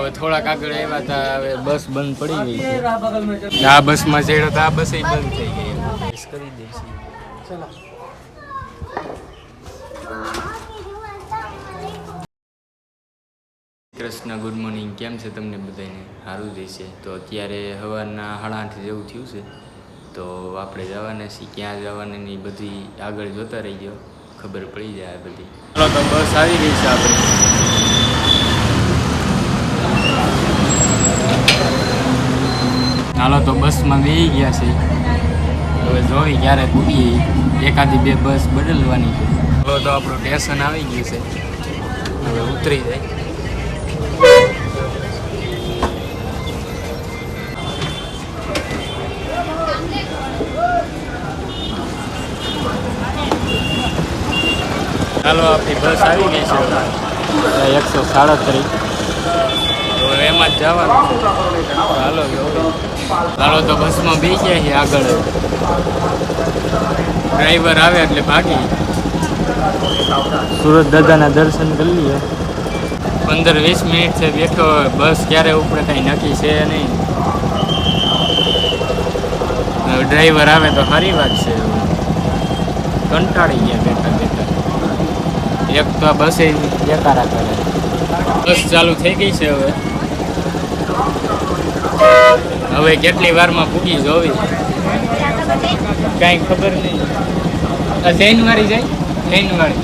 હવે થોડાક આગળ આવ્યા હતા, હવે બસ બંધ પડી ગઈ છે. આ બસમાં ચડ્યો તો આ બસ બંધ થઈ ગઈ. કરી દઈશું. Krishna, good morning. કેમ છે તમને બધાને? સારું જ છે. તો અત્યારે સવારના 8:30 જેવું થયું છે. તો આપણે જવાના છીએ, ક્યાં જવાના એ બધી આગળ જોતા રહી ગયો, ખબર પડી જાય બધી. ચાલો તો બસ આવી ગઈ છે આપણે. ચાલો તો બસમાં બેસી ગયા છે. હવે જોઈ ક્યારે પૂગી, એકાદી બે બસ બદલવાની છે. ચાલો તો આપણું સ્ટેશન આવી ગયું છે, હવે ઉતરી જાય. ચાલો આપણી બસ આવી ગઈ છે 137. તો એમાં જ જવાનું છે. ચાલો તો બસમાં બેસી ગયા છીએ. આગળ ડ્રાઈવર આવે એટલે ભાગી. સુરત દાદાના દર્શન કરી લઈએ. 15-20 મિનિટ છે બેઠો. બસ ક્યારે ઉપડે કંઈ નક્કી છે નહીં. ડ્રાઈવર આવે તો સારી વાત છે. કંટાળી ગયા બેઠા બેઠા. એક તો આ બસે બેકારા કરે. બસ ચાલુ થઈ ગઈ છે. હવે કેટલી વારમાં પૂગી જોવી કાંઈ ખબર નહીં. આ જૈનવાળી જાય, જૈનવાળી.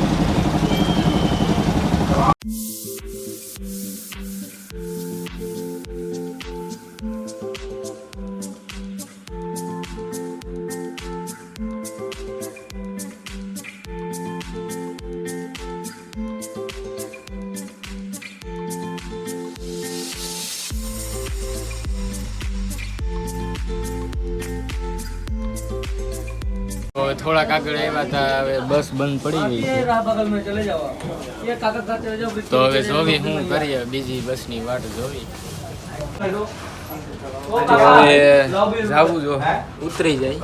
થોડાક આગળ આવ્યા હતા, હવે બસ બંધ પડી ગઈ છે. તો હવે જોવી શું કરીએ, બીજી બસની વાટ જોવી. હવે જાવું જો ઉતરી જાય.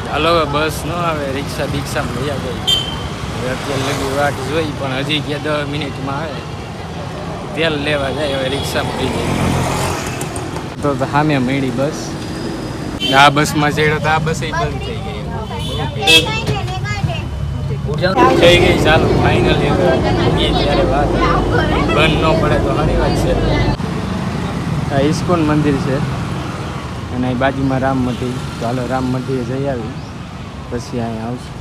ચાલો હવે બસ ન આવે, રિક્ષા દીક્ષામાં લઈ ગઈ. હવે અત્યારે લગી વાટ જોઈ, પણ હજી કે 10 મિનિટમાં આવે. તેલ લેવા જાય, હવે રિક્ષામાં લઈ જાય. તો સામે મળી બસ. આ બસમાં ચડ્યો તો આ બસ બંધ થઈ ગઈ. થઈ ગઈ. ચાલો ફાઇનલી ત્યારે વાત બંધ ન પડે તો સારી વાત છે. આ ઇસ્કોન મંદિર છે અને અહીં બાજુમાં રામ મંદિર. ચાલો રામ મંદિરે જઈ આવી, પછી અહીંયા આવશું.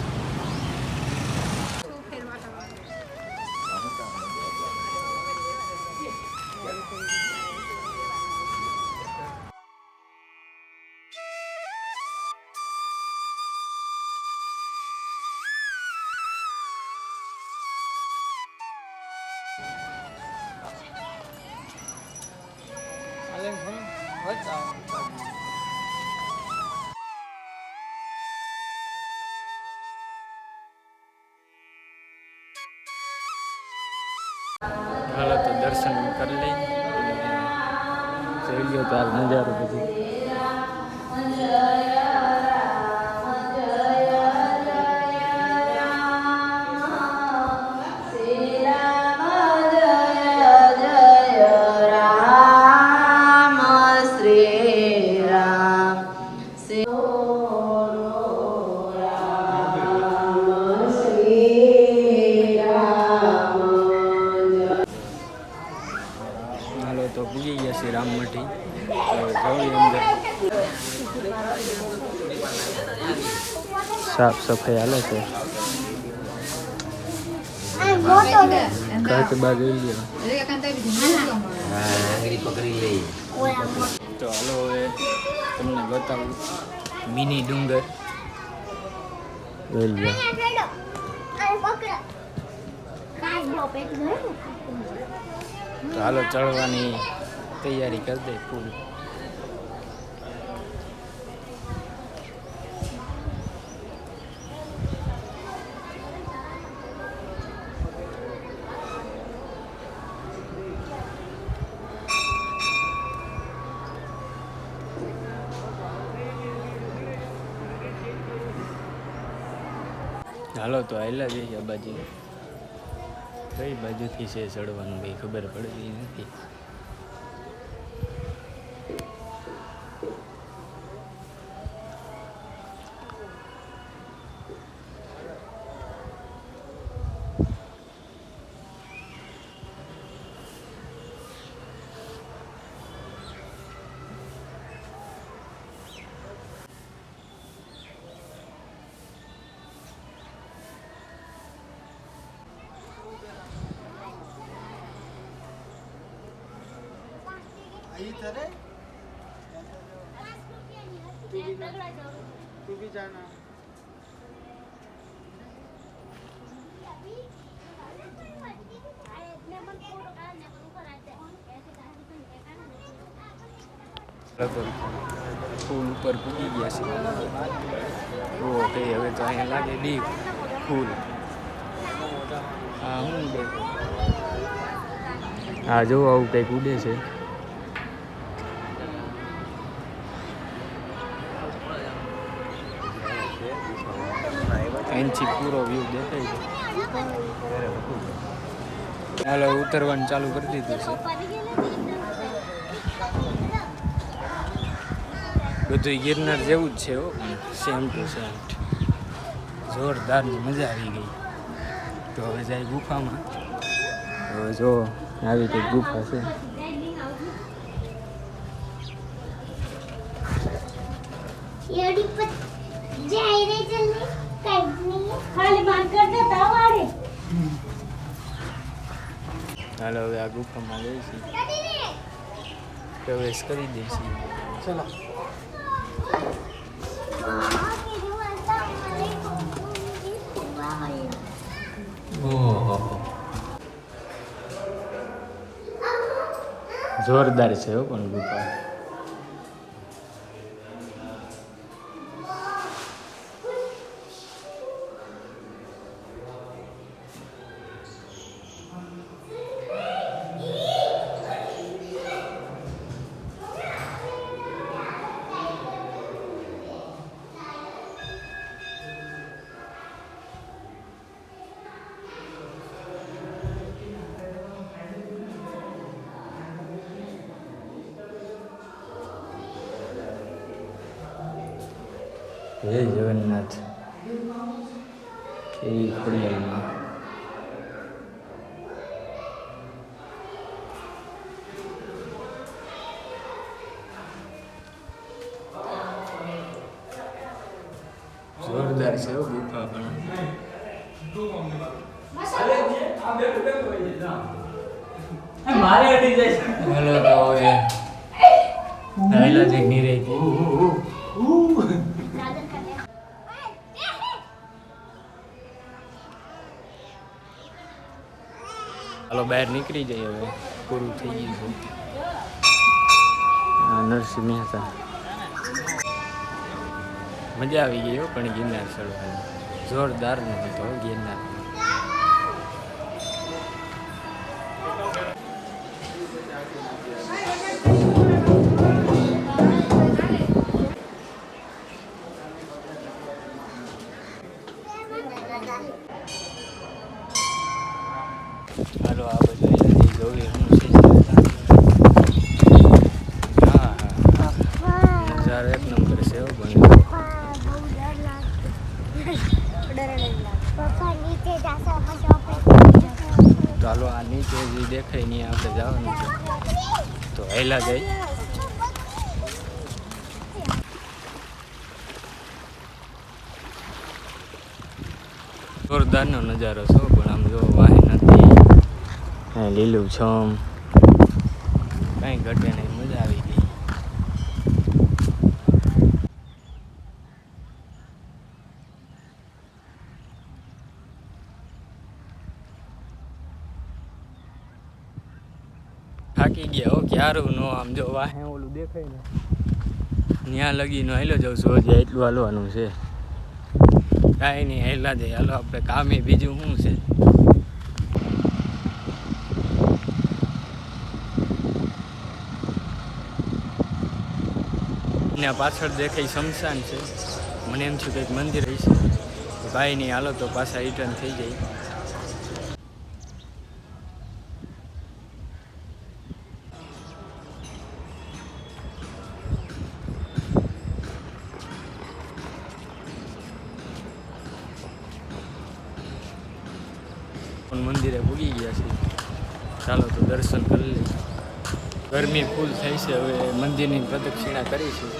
હાલો તો દર્શન કરી લઈ, જોઈ લો તો આ નજારો બધું. તો પૂગી ગયા છે રામમઠી. જોઈ અંદર સાફ સફાઈ હાલે છે. કાચ બાજુ તો હાલો હવે તમને બતાવું મિની ડુંગર. જોઈ લો. તો હાલો ચડવાની તૈયારી કરી દે ફૂલ. હાલો તો આયલા જઈએ બાજુ. કઈ બાજુથી છે ચડવાનું ભાઈ ખબર પડતી નથી. तू भी जाना. ફૂલ ઉપર પૂગી ગયા છે. ઓકે હવે તો અહીંયા લાગે ડીપ ફૂલ. હા હું હા જો આવું કંઈક ઉડે છે. અહીંથી પૂરો વ્યૂ દેખાય છે. હાલો ઉતરવાનું ચાલુ કરી દીધું છે. બધું ગિરનાર જેવું જ છે હો, સેમ ટુ સેમ. જોરદારની મજા આવી ગઈ. તો હવે જાય ગુફામાં. હવે જો આવી કંઈક ગુફા છે. હાલો હવે આ ગુફામાં જઈશું, પ્રવેશ કરી દઈશું. चलो. જોરદાર છે હો પણ ગુફા. જય જગન્નાથ. કેવી ખોડિયારમાં જોરદાર છે ગુફા પણ. હાલો તો હવે જઈ નહીં રહી. હાલો બહાર નીકળી જઈએ હવે, પૂરું થઈ ગયું છે. નરસિંહ મહેતા. મજા આવી ગઈ હો પણ ગિરનાર ચડવાની. જોરદાર નો હતો ગિરનાર. હાલો આ બધું અહીંયાથી જોવી હું છે. હા હા નજારો એક નંબર છે હો પણ. ચાલો આ નીચે જે દેખાય નહીં આપણે જવાનું છે, તો હેલા જાય. જોરદારનો નજારો છો પણ આમ જો વાહન નથી, કાંઈ લીલું છમ, કાંઈ ઘટે નહીં. મજા આવી ગઈ. થાકી ગયા હો ક્યારું નો. આમ જો વાહે ઓલું દેખાય ને ત્યાં લગીનો હેલો જાઉં છું. હજી એટલું હાલવાનું છે. કાંઈ નહીં હેલા જાય. હાલો આપણે કામે બીજું શું છે. ને પાછળ દેખાય શમશાન છે. મને એમ છે કંઈક મંદિર હશે. ભાઈ નહીં હાલો તો પાછા રિટર્ન થઈ જાય. મંદિરે પૂગી ગયા છે. ચાલો તો દર્શન કરી લઈએ. ગરમી ફૂલ થઈ છે. હવે મંદિરની પ્રદક્ષિણા કરીશું.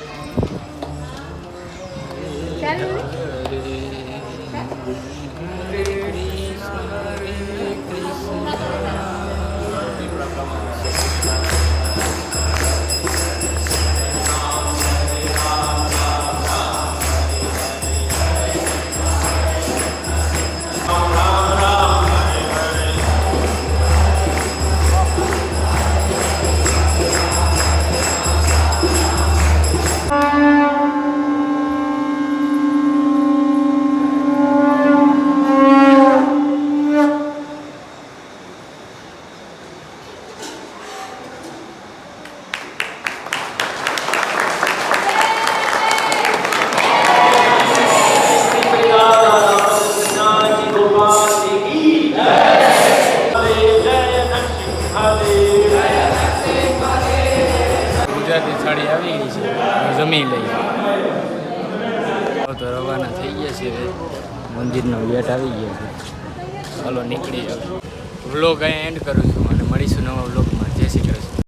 ગુજરાતી થાળી આવી ગઈ છે. જમી લઈએ. તો રવાના થઈ ગયા છે. મંદિરનો ગેટ આવી ગયો છે. ચાલો નીકળી જાવ. વ્લોગ અહીંયા એન્ડ કરું છું અને મળીશું નવા વ્લોગમાં. જય શ્રી કૃષ્ણ.